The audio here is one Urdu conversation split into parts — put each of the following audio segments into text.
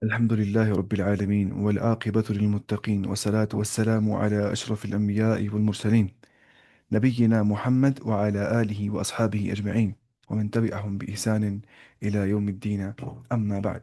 الحمد لله رب العالمين والعاقبة للمتقين والصلاة والسلام على أشرف الأنبياء والمرسلين نبينا محمد وعلى آله وأصحابه أجمعين ومن تبعهم بإحسان إلى يوم الدين أما بعد.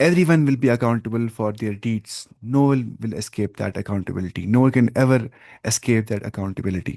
Everyone will be accountable for their deeds. No one will escape that accountability. No one can ever escape that accountability.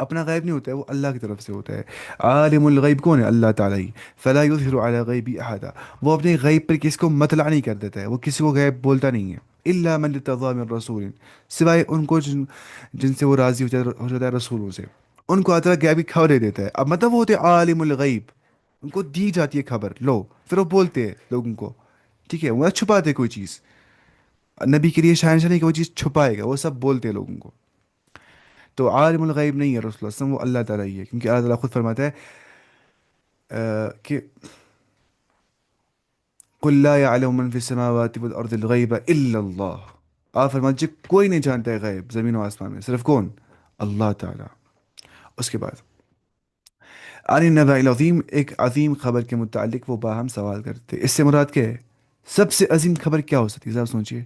اپنا غیب نہیں ہوتا ہے، وہ اللہ کی طرف سے ہوتا ہے۔ عالم الغیب کون ہے؟ اللہ تعالیٰ ہی۔ فلا یظہر علی غیبی احدا، وہ اپنے غیب پر کسی کو مطلع نہیں کر دیتا ہے، وہ کسی کو غیب بولتا نہیں ہے۔ الا من ارتضی من رسول، سوائے ان کو جن سے وہ راضی ہو جاتا ہے رسولوں سے، ان کو اللہ تعالیٰ غیبی خبر دے دیتا ہے۔ اب مطلب وہ ہوتے ہیں عالم الغیب، ان کو دی جاتی ہے خبر، لو پھر وہ بولتے ہیں لوگوں کو، ٹھیک ہے، وہ چھپاتے کوئی چیز، نبی کے لیے شاہنشاہ نہیں کہ وہ چیز چھپائے گا، وہ سب بولتے ہیں لوگوں کو۔ تو عالم الغیب نہیں ہے رسول اللہ صلی اللہ علیہ وسلم، وہ اللہ تعالیٰ ہی ہے، کیونکہ اللہ تعالیٰ خود فرماتا ہے کہ قل لا يعلم من في السماوات والارض الغیب الا اللہ، آپ فرماتے ہیں کوئی نہیں جانتا ہے غیب زمین و آسمان میں، صرف کون؟ اللہ تعالیٰ۔ اس کے بعد عن النبأ العظیم، ایک عظیم خبر کے متعلق وہ باہم سوال کرتے، اس سے مراد کیا ہے؟ سب سے عظیم خبر کیا ہو سکتی ہے؟ ذرا سوچئے،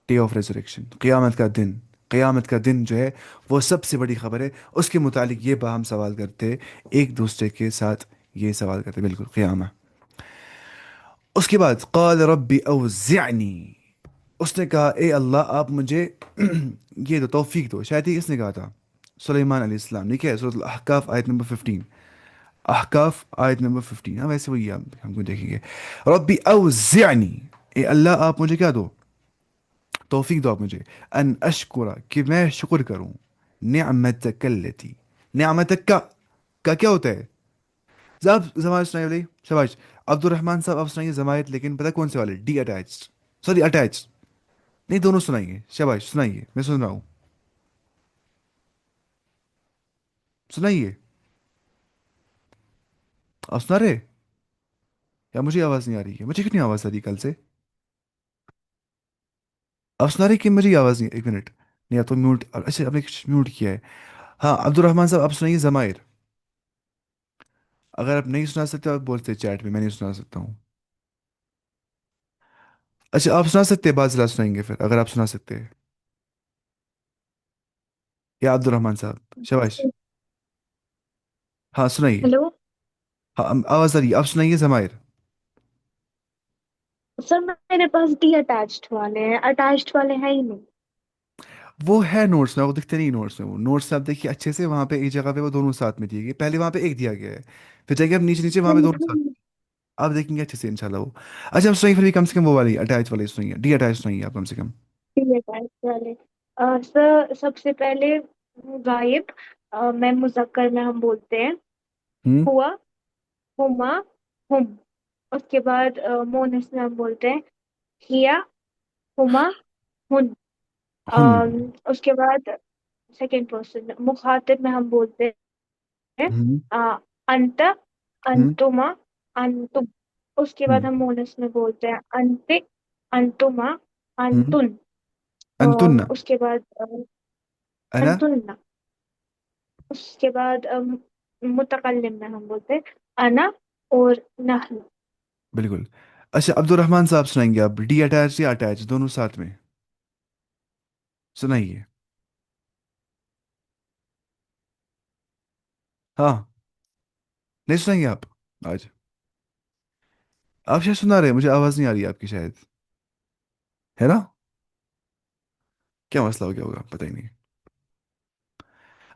ڈے آف ریزریکشن، قیامت کا دن۔ قیامت کا دن جو ہے وہ سب سے بڑی خبر ہے، اس کے متعلق یہ باہم سوال کرتے، ایک دوسرے کے ساتھ یہ سوال کرتے، بالکل قیامہ۔ اس کے بعد قال ربی اوزعنی، اس نے کہا اے اللہ آپ مجھے یہ دو، توفیق دو، شاید یہ کس نے کہا تھا؟ سلیمان علیہ السلام، ٹھیک ہے، سورۃ الاحقاف آیت نمبر 15، احقاف آیت نمبر 15، ہاں ویسے وہی ہم کو دیکھیں گے۔ ربی اوزعنی، اے اللہ آپ مجھے کیا دو؟ توفیق دو آپ مجھے، ان اشکرا، کہ میں شکر کروں، نعمتک التی، نعمتک کا کیا ہوتا ہے؟ صاحب زمائر سنائیے بھائی، شباش عبد الرحمان صاحب، آپ سنائیے زمائر، لیکن پتہ کون سے والے؟ ڈی اٹیچڈ، سوری اٹیچ نہیں، دونوں سنائیے، شباش سنائیے، میں سن رہا ہوں، سنائیے، آپ سنا رہے؟ یا مجھے آواز نہیں آ رہی ہے؟ مجھے کتنی آواز آ رہی ہے کل سے؟ آپ سنا رہے کہ مجھے آواز نہیں؟ ایک منٹ، نہیں آپ تو میوٹ، اچھا آپ نے میوٹ کیا ہے۔ ہاں عبد الرحمان صاحب آپ سنائیے زمائر، اگر آپ نہیں سنا سکتے آپ بولتے چیٹ میں، میں نہیں سنا سکتا ہوں۔ اچھا آپ سنا سکتے ہیں، بعض ضلع سنائیں گے پھر اگر آپ سنا سکتے ہیں، یا عبد الرحمان صاحب، شباش، ہاں سنائیے، ہیلو ہاں آواز آ رہی ہے، آپ سنائیے زمائر۔ سر، میرے پاس ڈی اٹیچڈ والے ہیں، اٹیچڈ والے ہیں ہی نہیں۔ وہ ہے نوٹس میں، وہ دکھتے نہیں نوٹس میں، وہ نوٹس آپ دیکھیے اچھے سے، وہاں پہ ایک جگہ پہ وہ دونوں ساتھ میں دیے گئے، پہلے وہاں پہ ایک دیا گیا ہے، پھر جائیے آپ نیچے نیچے، وہاں پہ دونوں ساتھ، آپ دیکھیں گے اچھے سے انشاءاللہ وہ۔ اچھا آپ سنائیے پھر بھی کم سے کم وہ والی اٹیچ والی سنائیے، ڈی اٹیچ سنائیے آپ کم سے کم۔ ڈی اٹیچڈ والے سر، سب سے پہلے غائب، میں مذکر میں ہم بولتے ہیں ہوں، ہوا، ہما، ہم۔ اس کے بعد مونس میں ہم بولتے ہیں ہیا، ہما، ہن۔ ہن، اس کے بعد سیکنڈ پرسن مخاطب میں ہم بولتے ہیں ہوں، آ، انت، ہوں، انتما، انتم۔ اس کے بعد ہوں، ہم مونس میں بولتے ہیں انت، انتما، ہوں، انتن۔ انتن، اس کے بعد انا، انتن۔ اس کے بعد متکلم میں ہم بولتے ہیں انا اور نحن۔ بالکل۔ اچھا عبد الرحمان صاحب سنائیں گے آپ ڈی اٹیچ یا اٹیچ دونوں ساتھ میں؟ سنائیے، ہاں، نہیں سنائیں گے آپ آج؟ آپ شاید سنا رہے ہیں، مجھے آواز نہیں آ رہی ہے آپ کی شاید، ہے نا؟ کیا مسئلہ ہو گیا ہوگا پتہ ہی نہیں۔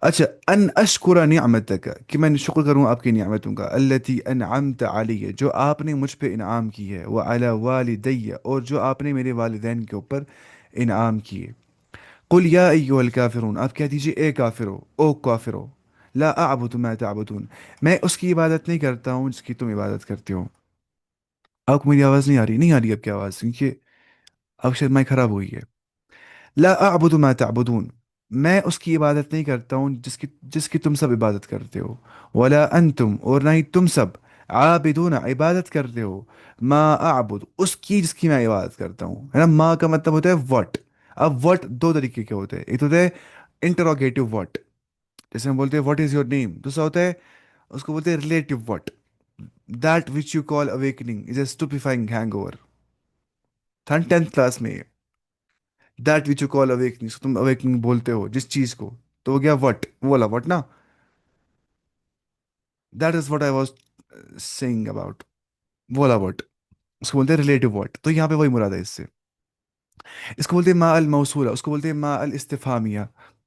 اچھا ان اشکر نعمتک، کہ میں شکر کروں آپ کی نعمتوں کا، التی انعمت علی، جو آپ نے مجھ پہ انعام کی ہے، وعلی والدی، اور جو آپ نے میرے والدین کے اوپر انعام کیے۔ قل یا ایھا الکافرون، آپ کہہ دیجئے اے کافرو، او کافرو، لا اعبد ما تعبدون، میں اس کی عبادت نہیں کرتا ہوں جس کی تم عبادت کرتے ہو۔ آپ کو میری آواز نہیں آ رہی؟ نہیں آ رہی آپ کی آواز، کیونکہ اب شاید مائک خراب ہوئی ہے۔ لا اعبد ما تعبدون، میں اس کی عبادت نہیں کرتا ہوں جس کی تم سب عبادت کرتے ہو، ولا انتم، اور نہ ہی تم سب، عابدون عبادت کرتے ہو، ما اعبد، اس کی جس کی میں عبادت کرتا ہوں، ہے نا؟ ما کا مطلب ہوتا ہے وٹ، اب وٹ دو طریقے کے ہوتے ہیں، ایک تو ہوتا ہے انٹروگیٹو وٹ، جیسے ہم بولتے ہیں واٹ از یور نیم، دوسرا ہوتا ہے اس کو بولتے ہیں relative what, that which you call awakening is a stupefying hangover اوور، تھا 10th کلاس میں، that which you call awakening, تم اویکننگ بولتے ہو جس چیز کو، تو ہو گیا وٹ، وہ والا وٹ نا، that is what I was seeing about, وہ والا وٹ، اس کو بولتے ہیں ریلیٹو وٹ، تو یہاں پہ وہی مراد ہے اس سے۔ اس کو بولتے ہیں ما الموصولہ، اس کو بولتے ہیں ما الاستفہامیہ،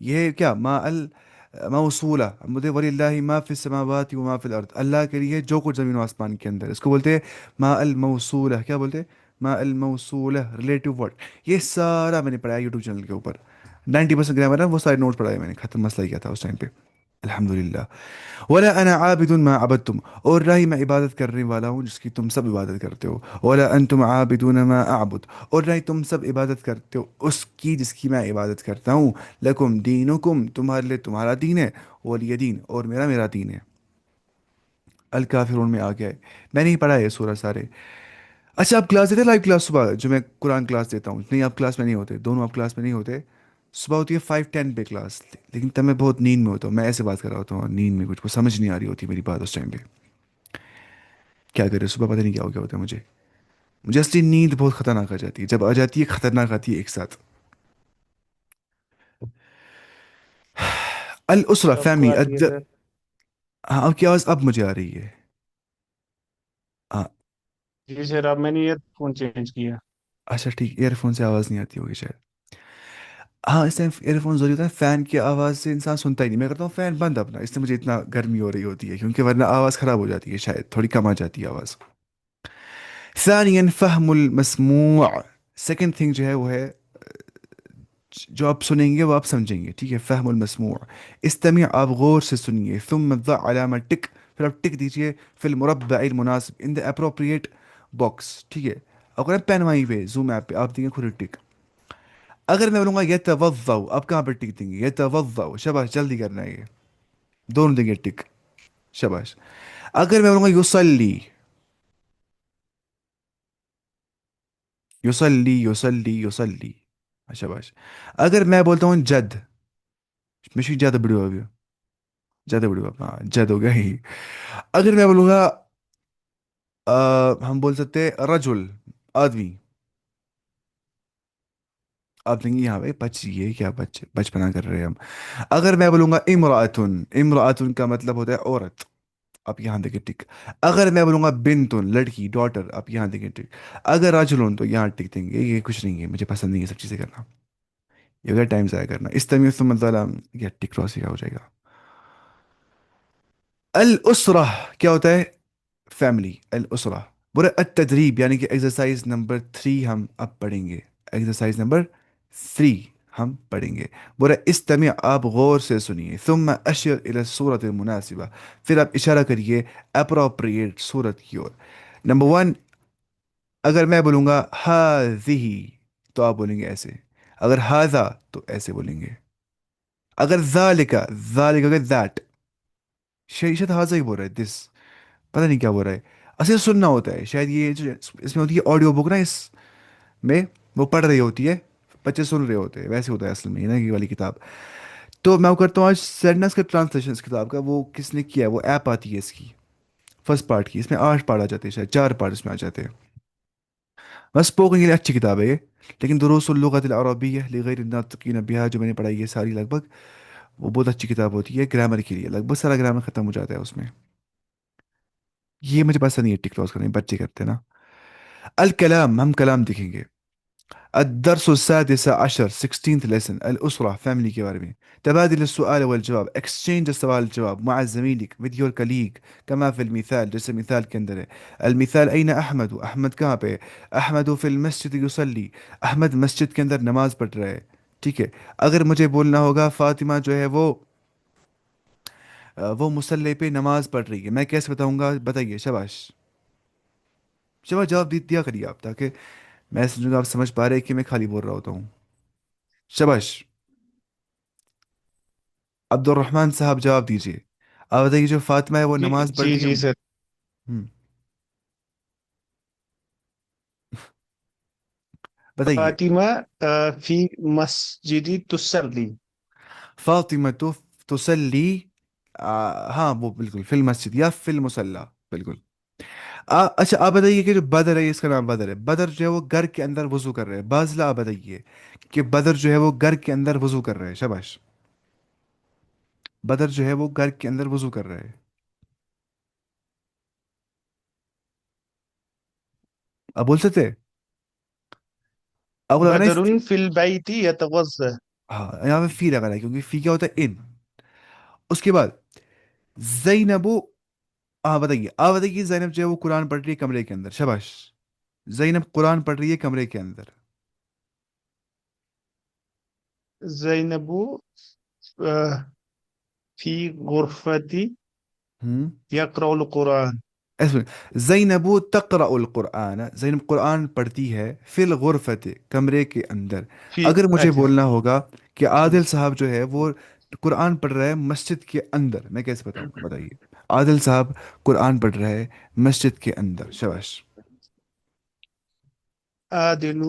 یہ کیا ما ال موصولہ. مجھے وللہ ما فی السماوات و ما فی الارض, اللہ کے لیے جو کچھ زمین و آسمان کے اندر, اس کو بولتے ہیں ما الموصولہ. کیا بولتے ہیں؟ ما الموصولہ ریلیٹو ورڈ. یہ سارا میں نے پڑھایا یوٹیوب چینل کے اوپر. 90% گرامر ہے وہ سارے نوٹ پڑھائے میں نے, ختم مسئلہ کیا تھا اس ٹائم پہ. الحمد للہ. ولا انا عابد ما عبدتم, اور نہ ہی میں عبادت کرنے والا ہوں جس کی تم سب عبادت کرتے ہو. ولا انتم عابدون ما اعبد, اور نہ ہی تم سب عبادت کرتے ہو اس کی جس کی میں عبادت کرتا ہوں. لکم دینکم, تمہارے لیے تمہارا دین ہے, ولی دین, اور میرا میرا دین ہے. الکافرون میں آ گیا ہے. میں نہیں پڑھا یہ سورہ سارے. اچھا آپ کلاس دیتے لائیو کلاس صبح جو میں قرآن کلاس دیتا ہوں؟ نہیں آپ کلاس میں نہیں ہوتے, دونوں آپ کلاس میں نہیں ہوتے. صبح ہوتی ہے 5:10 پہ کلاس, لیکن تب میں بہت نیند میں ہوتا ہوں, میں ایسے بات کر رہا ہوتا ہوں, اور نیند میں کچھ کو سمجھ نہیں آ رہی ہوتی میری بات اس ٹائم پہ. کیا کرے صبح پتہ نہیں کیا ہو گیا ہوتا ہے مجھے. مجھے اصلی نیند بہت خطرناک آ جاتی ہے, جب آ جاتی ہے خطرناک آتی ہے ایک ساتھ. الاسرہ سب کو فیملی آتی ہے سر. ہاں اب کی آواز اب مجھے آ رہی ہے. ہاں. جی سر، اب میں نے ایئر فون چینج کیا. اچھا ٹھیک, ایئر فون سے آواز نہیں آتی ہوگی شاید. ہاں اس ٹائم ایئر فون ضروری ہوتا ہے, فین کی آواز سے انسان سنتا ہی نہیں. میں کرتا ہوں فین بند اپنا, اس سے مجھے اتنا گرمی ہو رہی ہوتی ہے, کیونکہ ورنہ آواز خراب ہو جاتی ہے, شاید تھوڑی کم آ جاتی ہے آواز. ثانیا فہم المسموع. سیکنڈ تھنگ جو ہے وہ ہے جو آپ سنیں گے وہ آپ سمجھیں گے, ٹھیک ہے. فہم المسموع, استمع, آپ غور سے سنیے. ثم ضع علامہ ٹک, پھر آپ ٹک دیجئے فی المربع المناسب, ان دا اپروپریٹ باکس, ٹھیک ہے. اگر آپ پین وہیں پہ زوم ایپ پہ آپ دیں گے خود ٹک. اگر میں بولوں گا یتوضا, آپ کہاں پہ ٹک دیں گے؟ یتوضا, شباش, جلدی کرنا ہے یہ, دونوں دیں گے ٹک, شباش. اگر میں بولوں گا یصلی, یصلی یصلی یصلی, شباش. اگر میں بولتا ہوں جد, مش جد بڑو ابھی, جد بڑو اب, ہاں جد ہو گیا ہی. اگر میں بولوں گا ہم بول سکتے ہیں رجل, آدمی, آپ دیں گے یہاں پہ بچ, یہ کیا بچپنا کر رہے ہیں ہم. اگر میں بولوں گا امراتن, امراتن کا مطلب ہوتا ہے عورت, آپ یہاں دیکھیں ٹک. اگر میں بولوں گا بنتن, لڑکی, ڈاٹر, آپ یہاں دیکھیں ٹک. اگر راجلون تو یہاں ٹک دیں گے. یہ کچھ نہیں ہے, مجھے پسند نہیں ہے سب چیزیں کرنا, یہ اگر ٹائم ضائع کرنا. اس طرح سے مطلب یہ ٹک کراس کیا ہو جائے گا. الاسرہ کیا ہوتا ہے؟ فیملی. الاسرہ. برا التدریب یعنی کہ ایکسرسائز نمبر 3 ہم اب پڑھیں گے. ایکسرسائز نمبر 3 ہم پڑھیں گے. برا استمع, آپ غور سے سنیے. ثم اشر الى الصورت المناسبہ, پھر آپ اشارہ کریے اپروپریٹ صورت کی اور. نمبر 1, اگر میں بولوں گا هذه تو آپ بولیں گے ایسے. اگر هذا تو ایسے بولیں گے. اگر ذالک, ذالک اگر that, شاید هذا ہی بول رہا ہے, this, پتہ نہیں کیا بول رہا ہے. اصل سننا ہوتا ہے شاید, یہ جو اس میں ہوتی ہے آڈیو بک نا, اس میں وہ پڑھ رہی ہوتی ہے, بچے سن رہے ہوتے ہیں, ویسے ہوتا ہے اصل میں, یہ نا یہ والی کتاب. تو میں وہ کرتا ہوں آج سینٹنس کا ٹرانسلیشن اس کتاب کا, وہ کس نے کیا ہے, وہ ایپ آتی ہے اس کی, فرسٹ پارٹ کی. اس میں 8 پارٹ آ جاتے ہیں, شاید 4 پارٹ اس میں آ جاتے ہیں. بس اسپوکن کے لیے اچھی کتاب ہے یہ. لیکن دروس اللغت العربیہ لغیر الناطقین بہا جو میں نے پڑھائی ہے ساری لگ بھگ, وہ بہت اچھی کتاب ہوتی ہے گرامر کے لیے. لگ بھگ سارا گرامر ختم ہو جاتا ہے اس میں. یہ مجھے پسند نہیں ہے ٹک کراس کرنے, بچے کرتے ہیں نا. الکلام, ہم کلام دیکھیں گے. الدرس السادس عشر 16th lesson, الأسرة, family کے بارے میں. تبادل السؤال والجواب, exchange السؤال الجواب مع زميلك with your colleague, كما في المثال, جیسے مثال کے اندر ہے. المثال أين أحمد, أحمد کہاں پہ ہے؟ أحمد في المسجد يصلي, أحمد مسجد کے اندر نماز پڑھ رہا ہے, ٹھیک ہے. اگر مجھے بولنا ہوگا فاطمہ جو ہے وہ مصلی پہ نماز پڑھ رہی ہے, میں کیسے بتاؤں گا, بتائیے, شباش, شباش, جواب دیا کریے آپ, تاکہ میں سمجھوں گا آپ سمجھ پا رہے ہیں کہ میں خالی بول رہا ہوتا ہوں. شباش. عبد الرحمن صاحب جواب دیجیے. آپ بتائیے جو فاطمہ ہے وہ جی نماز پڑھ جی رہی ہے. جی سر. بتائیے. فاطمہ فی مسجدی تسلی. فاطمہ تو تسلی, ہاں وہ بالکل فی المسجد یا فی المصلی, بالکل. اچھا آپ بتائیے کہ جو بدر ہے, اس کا نام بدر ہے, بدر جو ہے وہ گھر کے اندر وضو کر رہے ہیں. بازلا آپ بتائیے کہ بدر جو ہے وہ گھر کے اندر وضو کر رہے ہیں, شباش. بدر جو ہے وہ گھر کے اندر وضو کر رہے ہیں. آپ بول سکتے ہیں؟ آپ کو لگا نا بدر في البيت يتغذى. ہاں یہاں پہ فی لگا رہا ہے کیونکہ فی کیا ہوتا ہے ان. اس کے بعد زینب، ہاں بتائیے آپ بتائیے، زینب جو ہے وہ قرآن پڑھ رہی ہے کمرے کے اندر، شباش. زینب قرآن پڑھ رہی ہے کمرے کے اندر. زينب في غرفتي ہوں يقرأ القرآن. ایسے زینب تقرأ القرآن، زینب قرآن پڑھتی ہے فی الغرفت کمرے کے اندر. في اگر مجھے أجل. بولنا ہوگا کہ عادل صاحب جو ہے وہ قرآن پڑھ رہا ہے مسجد کے اندر، میں کیسے بتاؤں گا بتائیے. عادل صاحب قرآن پڑھ رہا ہے مسجد کے اندر، شباش. عادل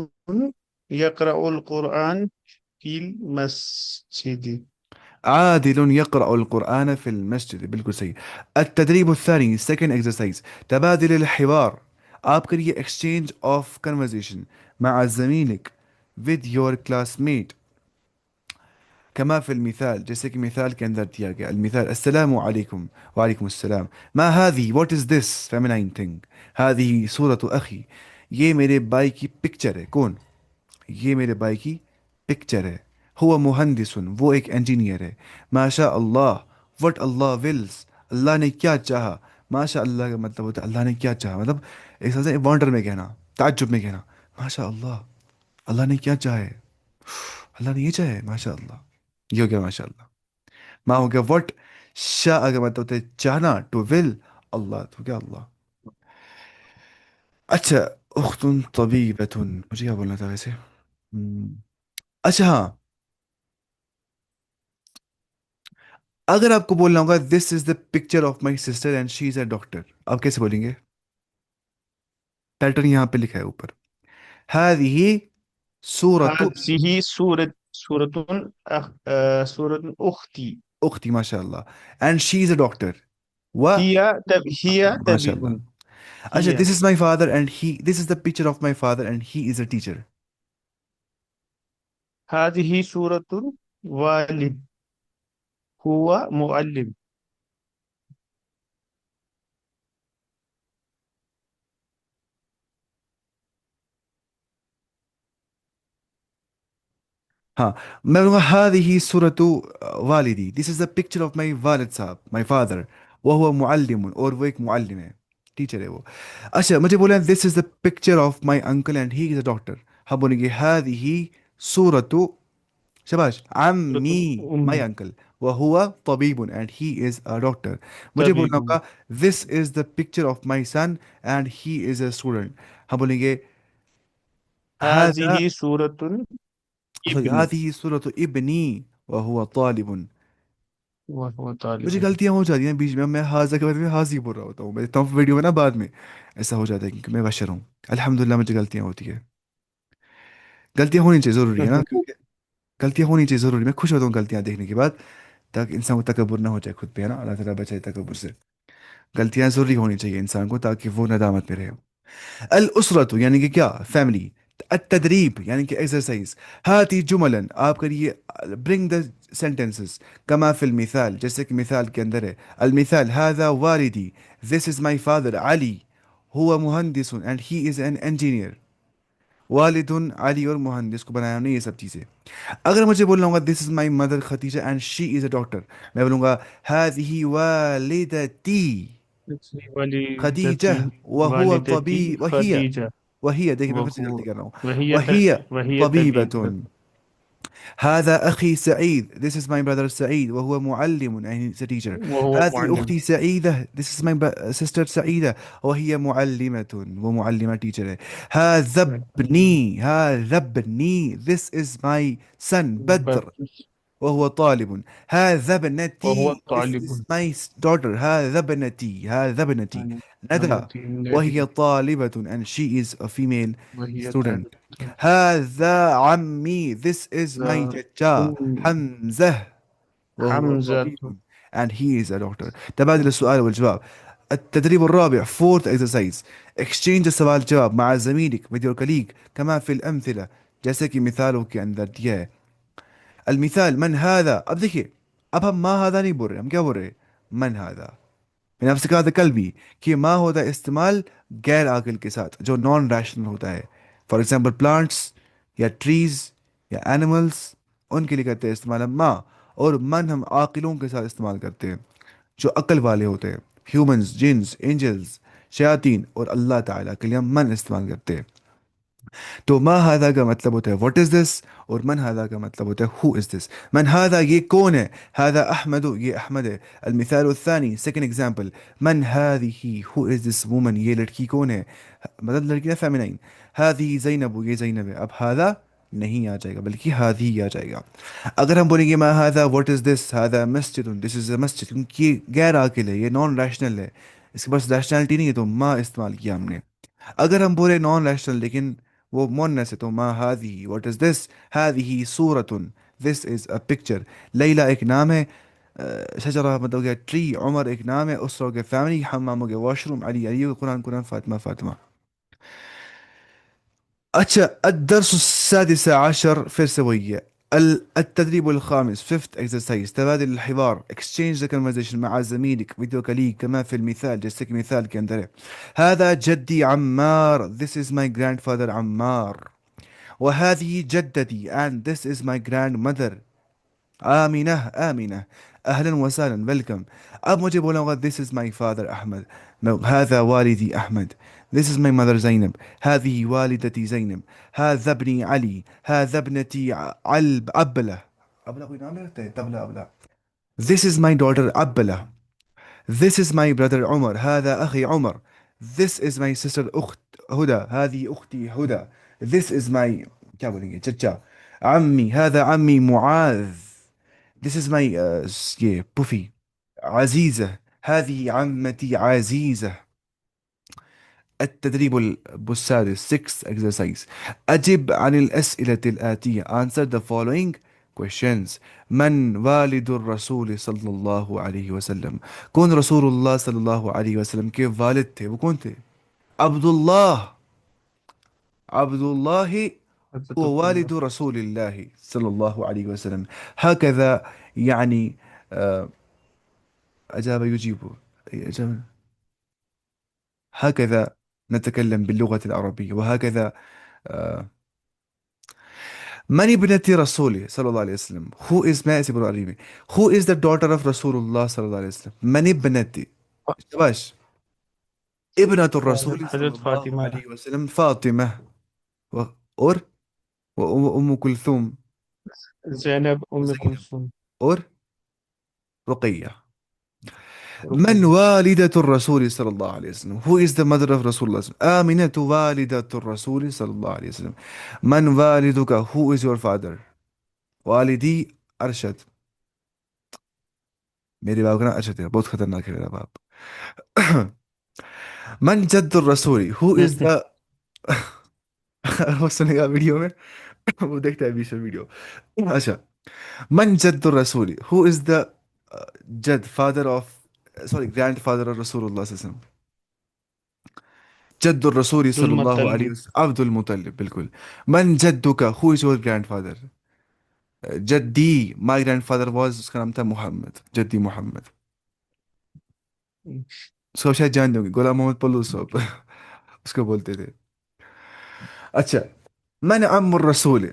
يقرأ القرآن في المسجد. عادل يقرأ القرآن في المسجد، بالکل صحیح. التدريب الثاني second exercise، تبادل الحوار. آپ کریے exchange of conversation مع زميلك with your classmate كما في المثال، جیسے کہ مثال کے اندر دیا گیا. المثال السلام علیکم، وعلیکم السلام. ما هذه what is this feminine thing. هذه صورة أخي، یہ میرے بھائی کی پکچر ہے. کون؟ یہ میرے بھائی کی پکچر ہے. ہوا مہندس، وہ ایک انجینئر ہے. ما شاء اللہ، وٹ اللہ ولز، اللہ نے کیا چاہا. ما شاء اللہ کا مطلب ہوتا ہے اللہ نے کیا چاہا، مطلب ایک طرح سے وانڈر میں کہنا، تعجب میں کہنا. ما شاء اللہ، اللہ نے کیا چاہے، اللہ نے یہ چاہے، ما شاء اللہ. یہ ہو گیا ما شاء اللہ. ما ہو گیا وٹ. شاء کا مطلب ہوتا ہے چاہنا، ٹو ول. اللہ تو کیا اللہ. اچھا، اخت طبیبۃ، مجھے کیا بولنا تھا ویسے. اچھا ہاں، اگر آپ کو بولنا ہوگا this is the picture of my sister and she is a doctor, آپ کیسے بولیں گے؟ پیٹرن یہاں پہ لکھا ہے اوپر. هذه صورت هذه سورة سورة أختي. اختی، ما شاء اللہ. And she is a doctor. و هي ما شاء اللہ. طبيب. اچھا هي this is my father and he, this is the picture of my father and he is a teacher. هذه سورة والد، هو معلم. ہاں، میں بولوں گا هذه صورت والدی، دس از دا پکچر آف مائی والد صاحب، مائی فادر. وهو معلم، اور وہ ایک معلم ہے، ٹیچر ہے وہ. اچھا مجھے بولیں this is the picture of my uncle and he is a doctor, ہم بولیں گے هذه صورت، شباش، سورة عمی، مائی أم انکل. وهو طبیب and he is a doctor. مجھے بولنا طبيب. ہوگا this is the picture of my son and he is a student, ہم بولیں گے هذا، هذه سورة سوری ابن هذه صورت ابنی وهو طالب. وهو مجھے طالب. غلطیاں ہو جاتی ہیں بیچ میں، میں حاضہ کے بعد میں حاضی بول رہا ہوتا ہوں، میں دیکھتا ہوں ویڈیو میں نا بعد میں ایسا ہو جاتا ہے کیونکہ میں بشر ہوں. الحمدللہ مجھے غلطیاں ہوتی ہے. غلطیاں ہونی چاہیے، ضروری ہے نا، کیونکہ غلطیاں ہونی چاہیے ضروری. میں خوش ہوتا ہوں غلطیاں دیکھنے کے بعد، تاکہ انسان کو تکبر نہ ہو جائے خود پہ، ہے نا. اللہ تعالیٰ بچائے تکبر سے. غلطیاں ضروری ہونی چاہیے انسان کو تاکہ وہ ندامت میں رہے. الاسرت یعنی کہ کیا، فیملی. التدریب یعنی کہ ایکسرسائز. ہاتی جملا، آپ کریے برنگ دا سینٹینسز کما فی المثال، جیسے کہ مثال کے اندر ہے. المثال هذا والدی، this is my father علی، هو مہندس and he is an engineer. والد، علی اور مہندس کو بنایا ہم نے، یہ سب چیزیں. اگر مجھے بولنا ہوگا this is my mother Khadija and she is a doctor, میں بولوں گا هذه والدتی خدیجہ، والدتي وهو والدتي طبیب، خديجة. وهي دیکھیں میں پھر سے غلطی وهو کر رہا ہوں. وهي وهي وهي طبيبة. طبيبة. هذا أخي سعيد، this is my brother سعيد، وهو معلم and he's a teacher. وهو هذه معلم. أختي سعيدة، this is my sister سعيدة، وهي معلمة ومعلمة teacher ہے. هذا ابني، هذا ابني، this is my son بدر، وهو طالب. هذا وهو ابنتي، this is طالب. my daughter. هذا ابنتي، هذا ابنتي. ندى، وهي طالبة and she is a female وهي student. طالبة. هذا عمي، this is my ججا أم حمزة، وهو حمزة. طبيب and he is a doctor. تبادل السؤال والجواب. التدريب الرابع fourth exercise، exchange السؤال جواب مع زميلك with your colleague كما في الأمثلة، جیسے کہ مثالوں کے اندر دیا ہے. المثال من هذا، اب دیکھیے اب ہم ما هذا نہیں بول رہے، ہم کیا بول رہے ہیں؟ من هذا. میں نے آپ سے کہا تھا کل بھی کہ ما ہوتا ہے استعمال غیر عاقل کے ساتھ جو نان ریشنل ہوتا ہے. فار ایگزامپل پلانٹس یا ٹریز یا اینیملس، ان کے لیے کرتے ہیں استعمال ہم ماں. اور من ہم عاقلوں کے ساتھ استعمال کرتے ہیں، جو عقل والے ہوتے ہیں، ہیومنز، جنس، اینجلز، شیاطین، اور اللہ تعالیٰ کے لیے ہم من استعمال کرتے ہیں. تو ما ہادہ کا مطلب ہوتا ہے واٹ از دس، اور من ہادہ کا مطلب ہوتا ہے ہو از دس. من ہادہ یہ کون ہے، ہادہ احمد یہ احمد ہے. المثال الثانی سیکنڈ ایگزامپل، من هذه ہو از دس وومن یہ لڑکی کون ہے، مطلب لڑکی نا فیمینائن. هذه زینب یہ زینب ہے. اب ہادہ نہیں آ جائے گا بلکہ ہادی آ جائے گا. اگر ہم بولیں گے ما ہادہ واٹ از دس، ہادہ مسجد دس از اے مسجد، کیونکہ یہ غیر عاقل ہے، یہ نان ریشنل ہے، اس کے پاس ریشنلٹی نہیں ہے، تو ما استعمال کیا ہم نے. اگر ہم بولے نان ریشنل لیکن وہ مونس ہے، تو ما هذه واٹ از دس، هذه صورت دس از اے پکچر. لیلہ ایک نام ہے، شجرہ مطلب ہو گیا ٹری، عمر ایک نام ہے، اسرہ ہو گیا فیملی، حمام ہو گیا واش روم، علی علی ہو گیا قرآن، قرآن فاطمہ فاطمہ. اچھا الدرس السادس عشر پھر سے وہی ہے. التدريب الخامس fifth exercise تبادل الحوار exchange the conversation مع زميلك فيديو كليك كما في المثال، جیسے کہ مثال کے اندر ہے. هذا جدي Ammar this is my grandfather Ammar. وهذه جدتي and this is my grandmother Amna Amna. اہلا وسہلا ویلکم. اب مجھے بولا ہوگا this is my father Ahmad, هذا والدي Ahmad, this is my mother زینب، هذه والدتي زینب، هذا ابني علي، هذا ابنتي عبلة. عبلة کوئی نام رکھتا ہے، tabla ابلہ. this is my daughter عبلة، this is my brother عمر، هذا أخي عمر. this is my sister أخت هدى، هذه أختي هدى. this is my کیا بولیں گے چچا عمي، هذا عمي معاذ. this is my یہ پوفی عزيزة، هذه عمتي عزيزة. التدريب السادس sixth exercise أجب عن الأسئلة الآتية answer the following questions. من والد الرسول صلی اللہ علیہ وسلم، کون رسول اللہ صلی اللہ علیہ وسلم کے والد تھے، وہ کون تھے؟ عبداللہ. عبداللہ حضرت هو عبد اللہ. والد رسول الله صلى الله عليه وسلم. هكذا يعني أجاب يجيب، أجاب. هكذا نتكلم باللغة العربية، وهكذا آه، من ابنة رسول صلى الله عليه وسلم. Who is ما اسم العربي، Who is the daughter of رسول الله صلى الله عليه وسلم. من ابنتي شباش ابنة الرسول صلى حضرت الله فاطمہ. عليه وسلم فاطمة. و- اور وأم كلثوم زینب ام وزينب کلثوم. اور رقية. من رقیہ. والدة الرسول صلى الله عليه وسلم. Who is the mother of رسول الله صلى الله عليه وسلم. آمنة والدة الرسول صلى الله عليه وسلم. من والدك، Who is your father. والدي أرشد، میرے باپ کا نام ارشد ہے، بہت خطرناک ہے میرا باپ. من جد الرسول، Who is the وہ سنے گا ویڈیو میں، وہ دیکھتا ہے بیچ میں ویڈیو. اچھا من جد الرسول، Who is the جد father of sorry grandfather of رسول اللہ صلی اللہ علیہ وسلم. جد الرسول عبد صلی اللہ علیہ المطلب. وسلم عبد المطلب بالکل. من جدک، Who is your grandfather. جدی my grandfather was، اس کا نام تھا محمد، جدی محمد. اس کو شاید جان دیں گے، غلام محمد پلو صاحب اس کو بولتے تھے. اچھا من عم الرسول،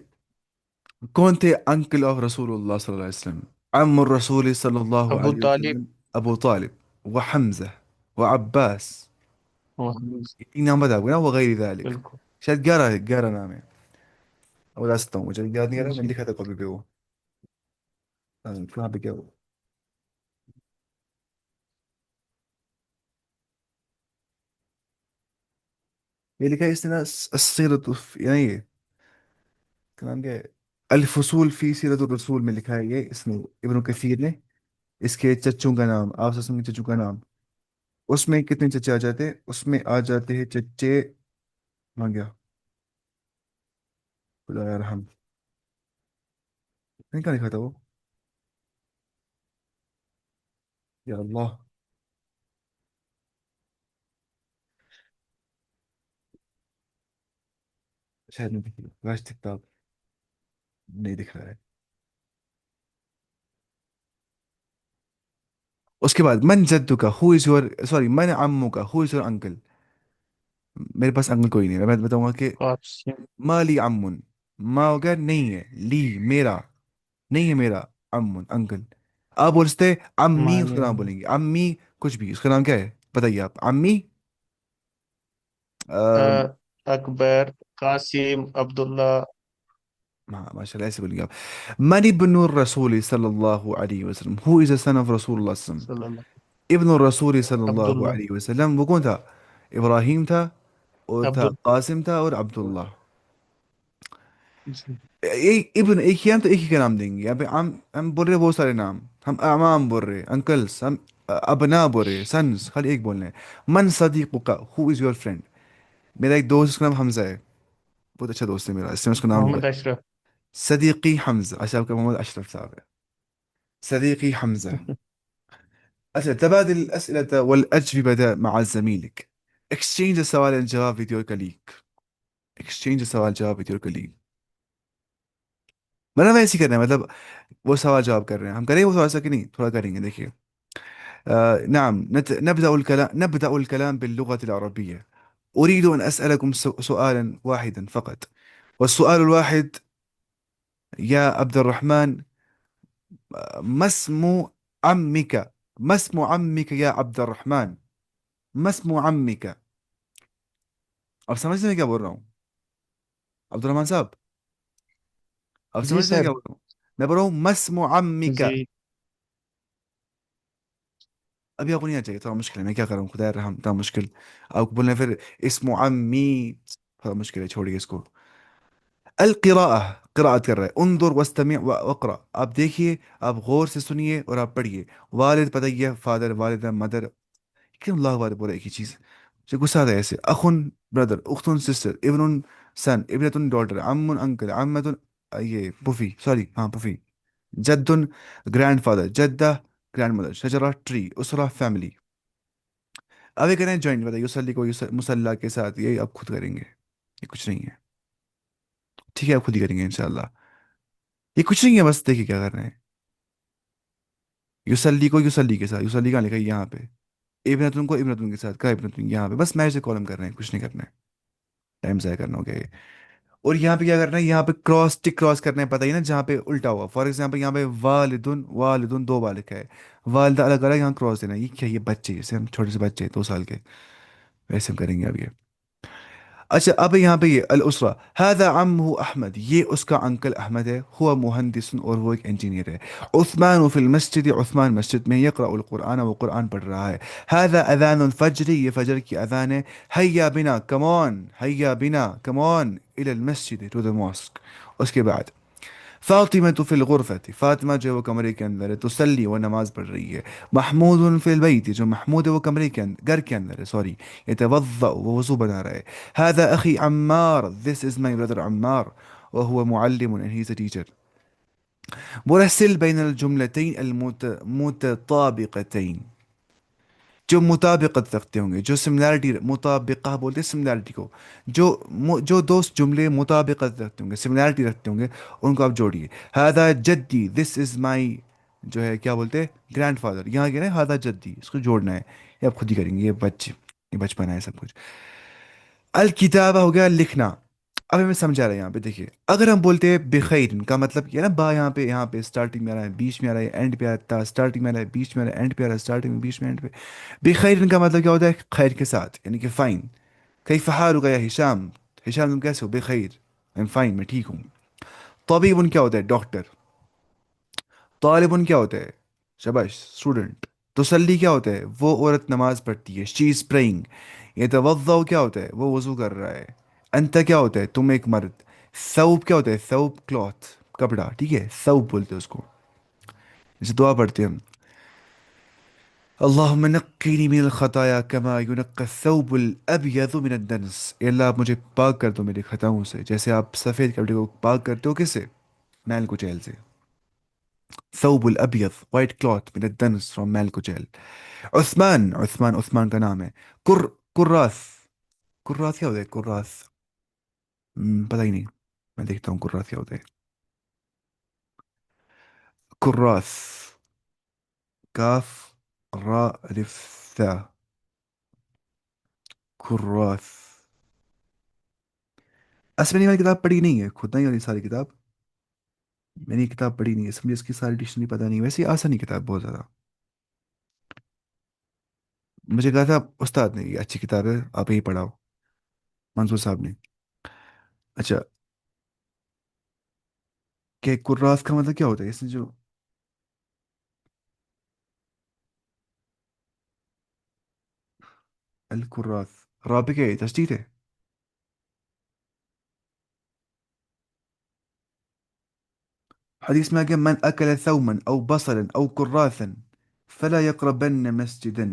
کون تھے انکل آف رسول اللہ صلی اللہ علیہ وسلم. عم الرسول صلی اللہ ابو علیہ طالب. وسلم ابو طالب وحمزہ وعباس. یہ تین نام بتا نا وغیر ذلك. بالکل. شاید 11 ہے، 11 نام ہے. اب بتا سکتا ہوں، مجھے یاد نہیں آ رہا، میں جی. نے لکھا تھا کاپی پہ وہ کہاں پہ کیا وہ یہ لکھا ہے اس نے نا السیرت یعنی یہ اس کا نام کیا ہے، الفصول فی سیرت الرسول میں لکھا ہے یہ اس نے ابن کثیر نے. اس کے چچوں کا نام، آپ کے چچوں کا نام، اس میں کتنے چچے آ جاتے ہیں، اس میں آ جاتے ہیں چچے، ہاں گیا خدا رحم، نہیں کہاں لکھا تھا وہ، یا اللہ شاید نہیں دکھ رہا، راشد کتاب نہیں دکھ رہا ہے. اس کے بعد من جدو کا ہو از یور سوری من عمو کا ہو از یور انکل. میرے پاس انکل کوئی نہیں ہے، میں بتاؤں گا کہ قاسم. مالی عمن، ما ہوگا نہیں ہے، لی میرا، نہیں ہے میرا، امن انکل. آپ بولتے امی، اس کا مانیہ نام بولیں گے امی. کچھ بھی، اس کا نام کیا ہے بتائیے آپ، امی. آ، اکبر، قاسم، عبداللہ ہاں ماشاء اللہ، ایسے بولیں گے آپ. من ابن الرسول صلی اللہ علیہ وسلم، ہو از اے سن آف رسول اللہ صلی اللہ صلی اللہ علیہ وسلم. ابن الرسول صلی اللہ عبداللہ علیہ وسلم وہ کون تھا؟ ابراہیم تھا، اور تھا عبداللہ قاسم تھا، اور عبداللہ. جی ابن ایک ہی، ہم تو ایک ہی کا نام دیں گے. یہاں پہ ہم بول رہے ہیں بہت سارے نام، ہم امام بول رہے ہیں، انکلس، ہم ابنا بول رہے ہیں، سنس، خالی ایک بولنا ہے. من صدیق کا، ہو از یور فرینڈ. میرا ایک دوست، اس کا نام حمزہ ہے، بہت اچھا دوست ہے میرا، اس نے اس کا نام لیا محمد اشرف صدیقی حمزہ. اچھا، آپ کا محمد اشرف صاحب ہے، صديقي حمزة. أسئلة تبادل الأسئلة والأجوبة مع زميلك. exchange السؤال الجواب with your colleague. exchange السؤال الجواب with your colleague. مطلب ایسے ہی کرنا ہے، مطلب وہ سوال جواب کر رہے ہیں، ہم کریں وہ سوال سا کہ نہیں، تھوڑا کریں گے دیکھیے. نعم، نبدأ الكلام باللغة العربية. أريد أن أسألكم سؤالا واحدا فقط، والسؤال الواحد: يا عبد الرحمن، ما اسم عمك؟ ما اسم عمك يا عبد الرحمن؟ ما اسم عمك؟ اب سمجھ رہے ہیں کیا بول رہا ہوں عبد الرحمن صاحب؟ اب جی سمجھ رہے ہیں سر کیا بول رہا ہوں؟ میں بول رہا ہوں ما اسم عمك. جی ابھی آپ کو نہیں آنا چاہیے، تھوڑا مشکل ہے، میں کیا کروں، خدا الرحم، اتنا مشکل آپ کو بولنا ہے پھر اسم عمی. تھوڑا مشکل ہے، چھوڑیے اس کو. القراءة، قراءت کر رہا ہے. انظر واستمع واقرا، آپ دیکھیے، آپ غور سے سنیے اور آپ پڑھیے. والد پتہ ہی ہے، فادر، والدہ مدر. کیوں اللہ والد بولے ایک ہی چیز؟ مجھے غصہ آتا ہے ایسے. اخن بردر، اختن سسٹر، ابن سن، ابنتن ڈاٹر، عم انکل، عمتن یہ پوفی، سوری ہاں پوفی. جد گرینڈ فادر، جدہ گرینڈ مدر، شجرہ ٹری، اسرہ فیملی. اب یہ کریں جوائنٹ، بتائیے یوسلی کو مسلح کے ساتھ، یہ آپ خود کریں گے، یہ کچھ نہیں ہے. ٹھیک ہے، آپ خود ہی کریں گے انشاءاللہ. یہ کچھ نہیں ہے، بس دیکھیے کیا کر رہے ہیں. یوسلی کو یوسلی کے ساتھ، یوسلی کہاں لکھا ہے یہاں پہ. ابنتن کو ابنتن کے ساتھ، کا ابنتن یہاں پہ، بس میچ سے کالم کر رہے ہیں، کچھ نہیں کرنا ہے. ٹائم ضائع کرنا ہو گیا یہ. اور یہاں پہ کیا کرنا ہے، یہاں پہ کراس ٹک کراس کرنا ہے، پتہ ہی نا جہاں پہ الٹا ہوا. فار ایگزامپل یہاں پہ والدن، والدن دو بار لکھا ہے، والدہ الگ الگ، یہاں کراس دینا ہے. یہ کیا، یہ بچے، جیسے ہم چھوٹے سے بچے 2 سال کے، ویسے ہم کریں گے اب یہ. اچھا، اب یہاں پہ یہ الاسرہ، هذا عمه احمد، یہ اس کا انکل احمد ہے، هو مهندس، اور وہ ایک انجینئر ہے. عثمان فی المسجد، عثمان مسجد میں، يقرأ القرآن، وہ قرآن پڑھ رہا ہے. هذا اذان الفجر، یہ فجر کی اذان ہے. هيا بنا، come on، هيا بنا، come on، الى المسجد، to the mosque. اس کے بعد فاطمہ فی الغرفة، فاطمہ جو ہے وہ کمرے کے اندر ہے، تسلی، وہ نماز پڑھ رہی ہے. محمود فی البیت، جو محمود ہے وہ کمرے کے اندر، گھر کے اندر ہے، سوری. يتوضأ، وہ وضو بنا رہا ہے. هذا أخي Ammar, this is my brother Ammar, وهو معلم and he is a teacher. مرسل بين الجملتين المتطابقتين، جو مطابقت رکھتے ہوں گے، جو سملیرٹی، مطابقہ بولتے ہیں سملیرٹی کو، جو جو دوست جملے مطابقت رکھتے ہوں گے، سملیرٹی رکھتے ہوں گے، ان کو آپ جوڑیے. ہادا جدی، دس از مائی، جو ہے کیا بولتے ہیں، گرینڈ فادر. یہاں کیا ہے، ہادا جدی، اس کو جوڑنا ہے. یہ آپ خود ہی کریں گے، یہ بچپن ہے سب کچھ. الکتابہ ہو گیا لکھنا. اب ہمیں سمجھا رہا ہے یہاں پہ دیکھیے، اگر ہم بولتے ہیں بخیر، ان کا مطلب یہ نا، با یہاں پہ اسٹارٹنگ میں آ رہا ہے، بیچ میں آ رہا ہے، اینڈ پہ آ رہا ہے، اسٹارٹنگ میں آ رہا ہے، بیچ میں آ رہا ہے، اینڈ پہ آ رہا ہے، اسٹارٹنگ میں، بیچ میں، اینڈ پہ. بخیر کا مطلب کیا ہوتا ہے، خیر کے ساتھ، یعنی کہ فائن. کیف حالک یا ہشام، ہشام تم کیسے ہو، بخیر، I'm fine، میں ٹھیک ہوں. طبیب کیا ہوتا ہے، ڈاکٹر. طالب کیا ہوتا ہے، شباش، اسٹوڈنٹ. تسلی کیا ہوتا ہے، وہ عورت نماز پڑھتی ہے، شی از پریئنگ. یتوضا کیا ہوتا ہے، وہ وضو کر رہا ہے. انت کیا ہوتا ہے، تم ایک مرد. ثوب کیا ہوتا ہے، ثوب کلاتھ، کپڑا، ٹھیک ہے، ثوب بولتے ہیں اس کو. جیسے دعا پڑھتے ہیں ہم، اللهم نقني من الخطايا كما ينقى الثوب الابيض من الدنس. اے اللہ، آپ مجھے پاک کر دو میری خطاؤں سے، جیسے آپ سفید کپڑے کو پاک کرتے ہو، کس سے، میل کچیل سے. ثوب الابيض، white cloth، من الدنس، from میل کچیل. عثمان، عثمان کا نام ہے. کر کراث، کراث کیا ہوتا ہے، کراث پتہ ہی نہیں، میں دیکھتا ہوں کراث کیا ہوتا ہے. کراث، کاف را الف ثا، کراث. اصل میں نے کتاب پڑھی نہیں ہے، خود نہیں والی ساری کتاب میں نے یہ کتاب پڑھی نہیں ہے، اس لیے اس کی ساری ڈکشنری پتہ نہیں، ویسے ہی آسانی کتاب بہت زیادہ. مجھے کہا تھا استاد نے یہ اچھی کتاب ہے آپ یہی پڑھاؤ، منظور صاحب نے. اچھا، کہ کراس کا مطلب کیا ہوتا ہے اس میں جو الکراس، را پہ کیا ہے تشدید ہے؟ حدیث میں آ گیا من اکل ثوما او بصلا او كراثا فلا يقربن مسجدا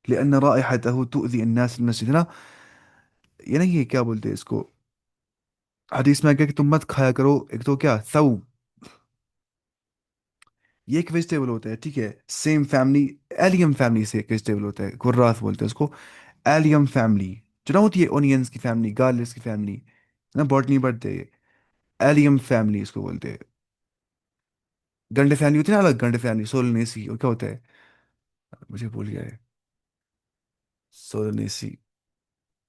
لان رائحته تؤذي الناس المسجد نا. یہ نہیں، یہ کیا بولتے ہیں اس کو، حدیث میں آ گیا کہ تم مت کھایا کرو ایک تو کیا ثوم، یہ ایک ویجیٹیبل ہوتا ہے ٹھیک ہے، سیم فیملی، ایلیم فیملی سے ایک ویجیٹیبل ہوتا ہے، کراث بولتے ہیں اس کو، ایلیم فیملی جو نہ ہوتی ہے اونینس کی فیملی، گارلس کی فیملی نا، بوٹنی پڑھتے ہیں، ایلیم فیملی اس کو بولتے ہیں. گنڈے فیملی ہوتی ہے نا الگ، گنڈے فیملی سولنیسی، اور کیا ہوتا ہے مجھے بھول گیا ہے، سولنیسی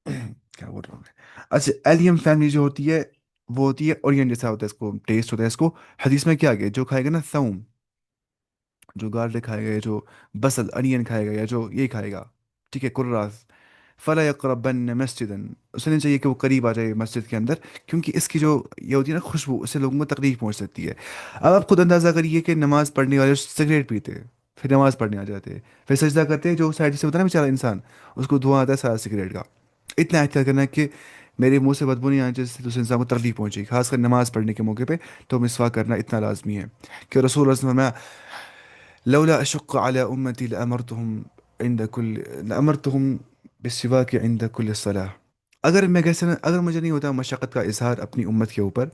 کیا بول رہا ہوں میں. اچھا ایلیم فیملی جو ہوتی ہے وہ ہوتی ہے اورین جیسا ہوتا ہے، اس کو ٹیسٹ ہوتا ہے اس کو. حدیث میں کیا گیا جو کھائے گا نا ثوم، جو گارلک کھائے گا یا جو بصل انین کھائے گا یا جو یہ کھائے گا ٹھیک ہے کراس، فلا یقربن مسجدا، اسے نہیں چاہیے کہ وہ قریب آ جائے مسجد کے اندر، کیونکہ اس کی جو یہ ہوتی ہے نا خوشبو، اس سے لوگوں کو تکلیف پہنچ سکتی ہے. اب آپ خود اندازہ کریے کہ نماز پڑھنے والے سگریٹ پیتے ہیں، پھر نماز پڑھنے آ جاتے ہیں، پھر سجدہ کرتے ہیں، جو سائڈ سے ہوتا ہے نا بیچارہ انسان، اس کو دھواں آتا ہے سارا سگریٹ کا. اتنا احتیاط کرنا ہے کہ میرے منہ سے بدبو نہیں آنی چاہیے جس سے دوسرے انسان کو تکلیف پہنچے، خاص کر نماز پڑھنے کے موقع پہ تو مسواک کرنا اتنا لازمی ہے. کہ رسول اللہ صلی اللہ علیہ وسلم نے لولا اشق على امتی لامرتهم بالسواک عند كل صلاح. اگر مجھے نہیں ہوتا مشقت کا اظہار اپنی امت کے اوپر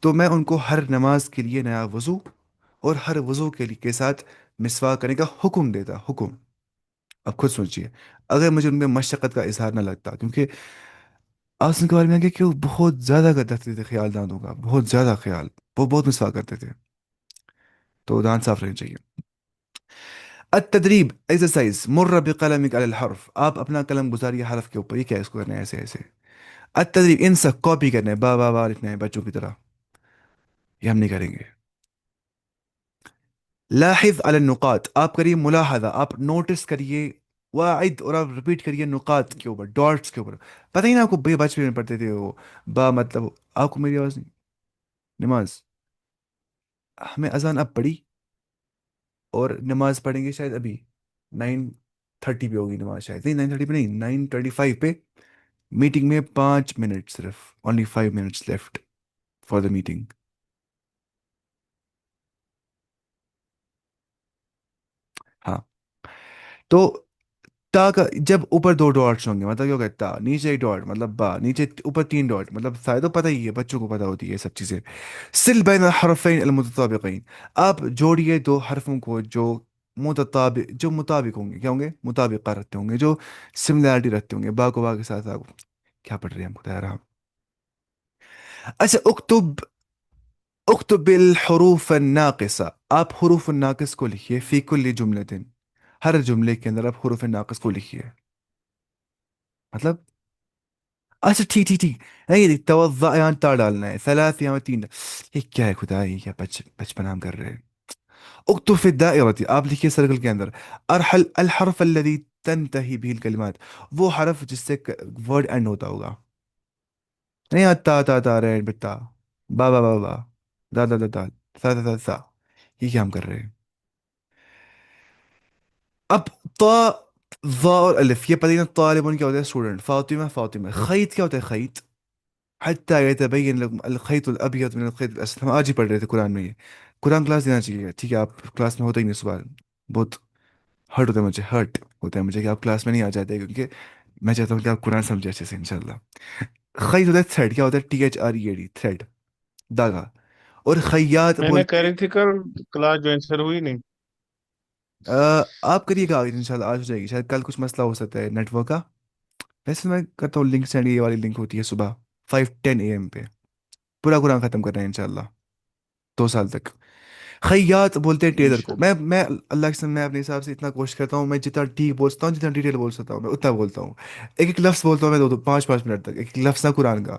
تو میں ان کو ہر نماز کے لیے نیا وضو اور ہر وضو کے ساتھ مسواک کرنے کا حکم دیتا، حکم. اب خود سوچئے اگر مجھے ان میں مشقت کا اظہار نہ لگتا، کیونکہ آسن کے بارے میں کہ وہ بہت زیادہ کرتے تھے خیال دانتوں کا، بہت زیادہ خیال، وہ بہت مسواک کرتے تھے، تو دانت صاف رہنے چاہیے. التدریب ایکسرسائز، مر بقلمک علی الحرف، آپ اپنا قلم گزاریے حرف کے اوپر، یہ کیا ہے اس کو کرنا ہے ایسے ایسے. التدریب انسخ، کاپی کرنا ہے، با با با لکھنا ہے بچوں کی طرح، یہ ہم نہیں کریں گے. لاحظ علی النقاط، آپ کریے ملاحظہ، آپ نوٹس کریے، واعد، اور آپ ریپیٹ کریے نقاط کے اوپر، ڈاٹس کے اوپر. پتہ ہی نا آپ کو بچپن میں پڑھتے تھے وہ با مطلب، آپ کو میری آواز نہیں، نماز، ہمیں اذان اب پڑھی اور نماز پڑھیں گے شاید ابھی 9:30 پہ ہوگی نماز، شاید نہیں 9:30 پہ نہیں، 9:35 پہ. میٹنگ میں 5 منٹ صرف، only 5 minutes left for the meeting. ہاں، تو تا کا جب اوپر دو ڈاٹس ہوں گے مطلب کیا ہوگا تا، نیچے ایک ڈاٹ مطلب با، نیچے اوپر 3 ڈاٹ مطلب سائے، تو پتہ ہی ہے بچوں کو پتہ ہوتی ہے یہ سب چیزیں. سل بین الحرفین المتطابقین، آپ جوڑیے دو حرفوں کو جو جو مطابق ہوں گے، کیا ہوں گے مطابقہ رکھتے ہوں گے، جو سملیرٹی رکھتے ہوں گے، با کو با کے ساتھ آپ کیا پڑھ رہے ہیں ہم خدا رحم. اچھا اکتب الحروف الناقصہ، آپ حروف الناقص کو لکھیے فی کل جملۃ، ہر جملے کے اندر آپ حروف ناقص کو لکھیے. مطلب اچھا ٹھیک ٹھیک ٹھیک، نہیں توضع یہاں تا ڈالنا ہے، ثلاث یہاں 3، یہ کیا ہے خدا، یہ کیا بچپن ہم کر رہے ہیں. اکتب فی الدائرۃ، آپ لکھیے سرکل کے اندر، ارحل الحرف الذی تنتہی به الکلمات، وہ حرف جس سے ورڈ اینڈ ہوتا ہوگا. نہیں تا تا تا رے بتا، با با با با، دا دا دا دا، سا سا سا سا، یہ کیا ہم کر رہے ہیں. اب طا، ظا اور الف، یہ پتہ ہی نا طالب کیا ہوتا ہے اسٹوڈنٹ، فاطمہ فاطمہ، خیط کیا ہوتا ہے خیط، حتى يتبين لكم الخيط الابيض من الخيط الاسود، ہم آج ہی پڑھ رہے تھے قرآن میں یہ. قرآن کلاس دینا چاہیے ٹھیک ہے، آپ کلاس میں ہوتا ہی نہیں صبح، بہت ہرٹ ہوتا ہے مجھے، ہرٹ ہوتا ہے مجھے کہ آپ کلاس میں نہیں آ جاتے، کیونکہ میں چاہتا ہوں کہ آپ قرآن سمجھے اچھے سے انشاءاللہ. خیط ہوتا ہے تھریڈ، کیا ہوتا ہے THREAD، تھریڈ، داغا. اور خیاط میں نے بولتے کری تھی کل، کلاس جوائن سر ہوئی نہیں. آپ کریے گا آج انشاءاللہ، آج ہو جائے گی، شاید کل کچھ مسئلہ ہو سکتا ہے نیٹ ورک کا. ویسے میں کرتا ہوں لنک سینڈ، یہ والی لنک ہوتی ہے صبح 5:10 AM پہ، پورا قرآن ختم کرنا ہے انشاءاللہ 2 سال تک. خیاط بولتے ہیں ٹیلر کو. انشاءاللہ. میں اللہ کے سامنے میں اپنے حساب سے اتنا کوشش کرتا ہوں، میں جتنا ٹھیک بولتا ہوں، جتنا ڈیٹیل بول سکتا ہوں میں اتنا بولتا ہوں. ایک ایک لفظ بولتا ہوں میں 2 2 5 5 منٹ تک، ایک ایک لفظ نہ قرآن کا.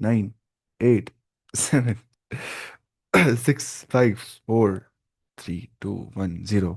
9, 8, 7, 6, 5, 4, 3, 2, 1, 0।